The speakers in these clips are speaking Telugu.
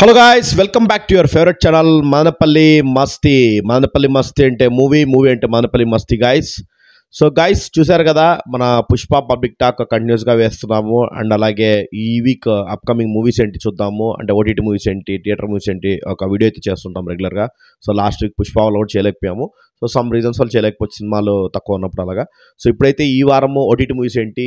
Hello guys, welcome back to your favourite channel Manapalli మస్తీ. మానపల్లి మస్తీ అంటే మూవీ అంటే మానపల్లి మస్తీ గాయ్స్. సో గాయ్స్, చూసారు కదా, మన పుష్ప పబ్లిక్ టాక్ కంటిన్యూస్గా వేస్తున్నాము. అండ్ అలాగే ఈ వీక్ అప్కమింగ్ మూవీస్ ఏంటి చూద్దాము, అంటే ఓటీటీ మూవీస్ ఏంటి, థియేటర్ మూవీస్ ఏంటి, ఒక వీడియో అయితే చేస్తుంటాం రెగ్యులర్గా. సో లాస్ట్ వీక్ పుష్ప వాళ్ళు కూడా చేయలేకపోయాము. సో సమ్ రీజన్స్ వల్ల చేయలేకపోతే, సినిమాలు తక్కువ ఉన్నప్పుడు అలాగా. సో ఇప్పుడైతే ఈ వారము ఓటీటీ మూవీస్ ఏంటి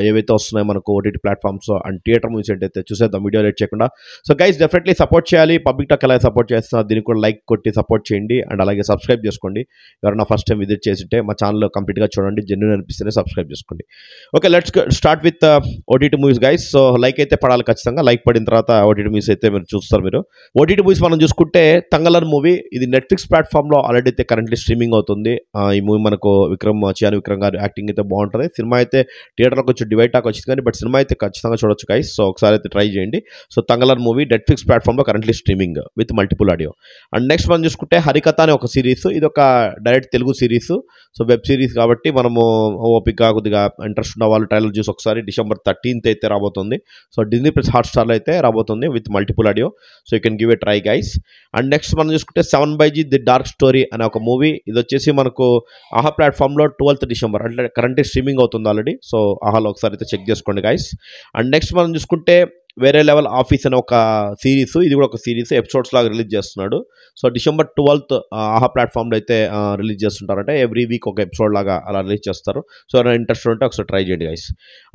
ఏవైతే వస్తున్నాయో మనకు OTT platforms and theatre movies ఏంటి అయితే చూసేద్దాం వీడియో లేట్ చేయకుండా. సో గైస్, డెఫినెట్లీ సపోర్ట్ చేయాలి. పబ్లిక్ టాక్ ఎలా సపోర్ట్ చేస్తున్నారు దీనికి కూడా లైక్ కొట్టి సపోర్ట్ చేయండి. అండ్ అలాగే సబ్స్క్రైబ్ చేసుకోండి. ఎవరైనా ఫస్ట్ టైం విజిట్ చేసింటే మా ఛానల్ కంప్లీట్గా చూడండి, జెన్యూన్ అనిపిస్తేనే సబ్స్క్రైబ్ చేసుకోండి. Okay, let's start with OTT movies guys. So like అయితే పడాలి ఖచ్చితంగా. లైక్ పడిన తర్వాత ఓటీటీ మూవీస్ అయితే మీరు చూస్తారు. మీరు ఓటీటీ మూవీస్ మనం చూసుకుంటే తంగలన్ మూవీ, ఇది నెట్ఫ్లిక్స్ ప్లాట్ఫామ్లో ఆల్రెడీ అయితే కరెంట్లీ స్ట్రీమింగ్ అవుతుంది. ఈ మూవీ మనకు చియాన్ విక్రమ్ గారు యాక్టింగ్ అయితే బాగుంటుంది. సినిమా అయితే థియేటర్లో కొంచెం డివైడ్ టాక్ వచ్చింది కానీ బట్ సినిమా అయితే ఖచ్చితంగా చూడొచ్చు గైస్. సో ఒకసారి అయితే ట్రై చేయండి. సో తంగలన్ మూవీ నెట్ఫ్లిక్స్ ప్లాట్ఫామ్లో currently streaming with multiple audio. And next మనం చూసుకుంటే హరికథ అనే ఒక సిరీస్. ఇది ఒక direct Telugu series. So web series కాబట్టి మనము ఓపిక కొద్దిగా ఇంట్రెస్ట్ ఉన్న వాళ్ళు ట్రైలర్ చూసి ఒకసారి December 13th అయితే రాబోతుంది. సో డిజ్నీ ప్లస్ హాట్స్టార్లో అయితే రాబోతుంది with multiple audio. So you can give a try guys. And next మనం చూసుకుంటే 7/G ది డార్క్ స్టోరీ అనే ఒక మూవీ. ఇది వచ్చేసి మనకు ఆహా ప్లాట్ఫామ్లో 12th December అంటే కరెంట్ స్ట్రీమింగ్ అవుతుంది ఆల్రెడీ. సో ఆహాలో ఒకసారి అయితే చెక్ చేసుకోండి గైస్. అండ్ నెక్స్ట్ మనం చూసుకుంటే వేరే లెవెల్ ఆఫీస్ అనే ఒక సిరీస్. ఇది కూడా ఒక సిరీస్ ఎపిసోడ్స్ లాగా రిలీజ్ చేస్తున్నాడు. సో December 12th ఆహా ప్లాట్ఫామ్లో అయితే రిలీజ్ చేస్తుంటారంటే ఎవ్రీ వీక్ ఒక ఎపిసోడ్ లాగా అలా రిలీజ్ చేస్తారు. సో ఏమైనా ఇంట్రెస్ట్ ఉంటే ఒకసారి ట్రై చేయండి గైస్.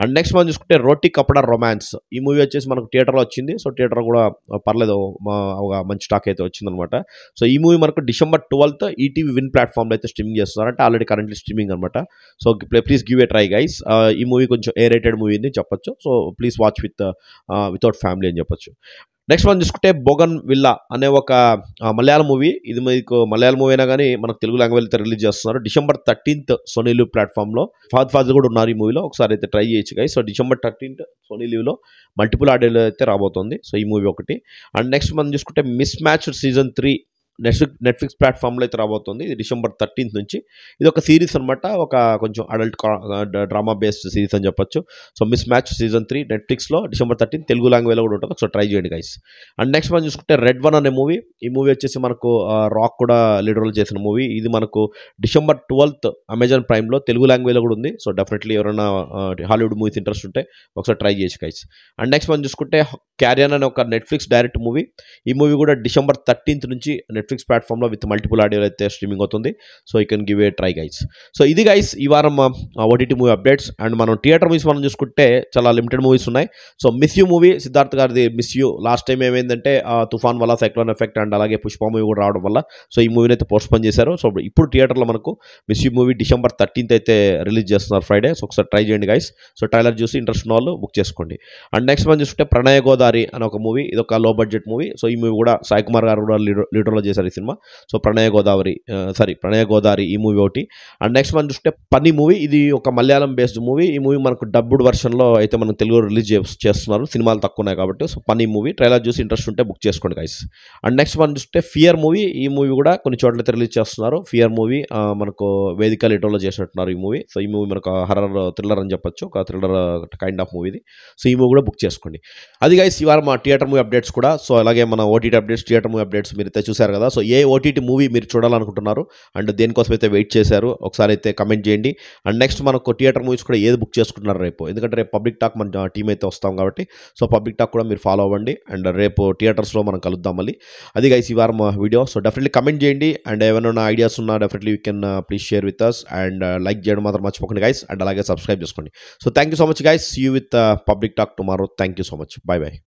అండ్ నెక్స్ట్ మనం చూసుకుంటే రోటీ కపడా రొమాన్స్. ఈ మూవీ వచ్చేసి మనకు థియేటర్లో వచ్చింది. సో థియేటర్ కూడా పర్లేదు, ఒక మంచి స్టాక్ అయితే వచ్చిందనమాట. సో ఈ మూవీ మనకు December 12th ఈటీవీ విన్ ప్లాట్ఫామ్లో అయితే స్ట్రీమింగ్ చేస్తున్నారు, అంటే ఆల్రెడీ కరెంట్లీ స్ట్రీమింగ్ అనమాట. So please give a try guys. ఈ మూవీ కొంచెం ఏ రేటెడ్ మూవీ అని చెప్పొచ్చు. So please watch without family అని చెప్పొచ్చు. నెక్స్ట్ మనం చూసుకుంటే బోగన్ విల్లా అనే ఒక మలయాళం మూవీ. ఇది మీకు మలయాళం మూవీ అయినా కానీ మనకు తెలుగు లాంగ్వేజ్ అయితే రిలీజ్ చేస్తున్నారు. December 13th సోనీ లివ్ ప్లాట్ఫామ్లో ఫాదర్ కూడా ఉన్నారు ఈ మూవీలో. ఒకసారి అయితే ట్రై చేయొచ్చు guys. So December 13th Sony లివ్లో మల్టిపుల్ ఆడియోలో అయితే రాబోతుంది. సో ఈ మూవీ ఒకటి. అండ్ నెక్స్ట్ మనం చూసుకుంటే మిస్ మ్యాచ్ సీజన్ 3 నెట్ఫ్లిక్స్ ప్లాట్ఫామ్లో అయితే రాబోతుంది. ఇది December 13th నుంచి. ఇది ఒక సిరీస్ అనమాట, ఒక కొంచెం అడల్ట్ డ్రామా బేస్డ్ సిరీస్ అని చెప్పొచ్చు. సో మిస్ మ్యాచ్ సీజన్ 3 నెట్ఫ్లిక్స్లో December 13th తెలుగు లాంగ్వేజ్లో కూడా ఉంటుంది. సో ట్రై చేయండి గైస్. అండ్ నెక్స్ట్ మనం చూసుకుంటే రెడ్ వన్ అనే మూవీ. ఈ మూవీ వచ్చేసి మనకు రాక్ కూడా లీడ్ రోల్ చేసిన మూవీ. ఇది మనకు December 12th అమెజాన్ ప్రైమ్లో తెలుగు లాంగ్వేజ్లో కూడా ఉంది. సో డెఫినెట్లీ ఎవరైనా హాలీవుడ్ మూవీస్ ఇంట్రెస్ట్ ఉంటే ఒకసారి ట్రై చేయొచ్చు గైస్. అండ్ నెక్స్ట్ మనం చూసుకుంటే క్యారియన్ అనే ఒక నెట్ఫ్లిక్స్ డైరెక్ట్ మూవీ. ఈ మూవీ కూడా December 13th నుంచి నెట్ఫ్లిక్స్ ప్లాట్ఫామ్లో విత్ మల్టిపుల్ ఆడియో అయితే స్ట్రీమింగ్ అవుతుంది. So you can give a try guys. So ఇది గైస్ ఈ వారం ఓటీటీ మూవీ అప్డేట్స్. అండ్ మనం థియేటర్ మూవీస్ మనం చూసుకుంటే చాలా లిమిటెడ్ మూవీస్ ఉన్నాయి. So miss you movie, Siddharth గారిది మిస్ యూ. లాస్ట్ టైం ఏమైందంటే తుఫాన్ వల్ల, సైక్లోన్ ఎఫెక్ట్ అండ్ అలాగే పుష్ప మూవీ కూడా రావడం వల్ల సో ఈ మూవీని అయితే పోస్ట్పోన్ చేశారు. సో ఇప్పుడు థియేటర్లో మనకు miss you movie December 13th అయితే రిలీజ్ చేస్తున్నారు ఫ్రైడే. సో ఒకసారి ట్రై చేయండి గైస్. సో ట్రైలర్ చూసి ఇంట్రెస్ట్ ఉన్న వాళ్ళు బుక్ చేసుకోండి. అండ్ నెక్స్ట్ మనం చూసుకుంటే ప్రణయ గోదారి అనే ఒక మూవీ. ఇది ఒక లో బడ్జెట్ మూవీ. సో ఈ మూవీ కూడా సాయి కుమార్ గారు కూడా లీడర్లో చేశారు ఈ సినిమా. సో ప్రణయ గోదావరి ఈ మూవీ ఒకటి. అండ్ నెక్స్ట్ మనం చూస్తే పని మూవీ. ఇది ఒక మలయాళం బేస్డ్ మూవీ. ఈ మూవీ మనకు డబ్బుడ్ వర్షన్లో అయితే మనం తెలుగు రిలీజ్ చేస్తున్నారు, సినిమాలు తక్కువ ఉన్నాయి కాబట్టి. సో పని మూవీ ట్రైలర్ చూసి ఇంట్రెస్ట్ ఉంటే బుక్ చేసుకోండి గైస్. అండ్ నెక్స్ట్ మనం చూస్తే ఫియర్ మూవీ. ఈ మూవీ కూడా కొన్ని చోట్ల అయితే రిలీజ్ చేస్తున్నారు. ఫియర్ మూవీ మనకు వేదిక లీటర్లో చేసినట్టున్నారు ఈ మూవీ. సో ఈ మూవీ మనకు హర్రర్ థ్రిల్లర్ అని చెప్పొచ్చు, ఒక థ్రిల్లర్ కైండ్ ఆఫ్ మూవీ ఇది. సో ఈ మూవీ కూడా బుక్ చేసుకోండి. అది గైస్ ఈ వారం మా థియేటర్ మూవీ అప్డేట్స్ కూడా. సో అలాగే మన OTT updates, theatre movie updates మీరు అయితే చూసారు కదా. సో ఏ ఓటీటీ మూవీ మీరు చూడాలనుకుంటున్నారు అండ్ దేనికోసం అయితే వెయిట్ చేశారు ఒకసారి అయితే కమెంట్ చేయండి. అండ్ నెక్స్ట్ మనకు థియేటర్ మూవీస్ కూడా ఏది బుక్ చేసుకుంటున్నారు రేపు, ఎందుకంటే రేపు పబ్లిక్ టాక్ మన టీం అయితే వస్తాం కాబట్టి. సో పబ్లిక్ టాక్ కూడా మీరు ఫాలో అవ్వండి. అండ్ రేపు థియేటర్స్లో మనం కలుద్దాం మళ్ళీ. అది గైస్ ఈ వారం వీడియో. సో డెఫినెట్లీ కమెంట్ చేయండి. అండ్ ఏమైనా ఐడియాస్ ఉన్నా definitely you can please share with us. And like చేయడం మాత్రం మర్చిపోకండి గైస్. అండ్ అలాగే సబ్స్క్రైబ్ చేసుకోండి. So thank you so much guys. See you with public talk tomorrow. Thank you so much. Bye by.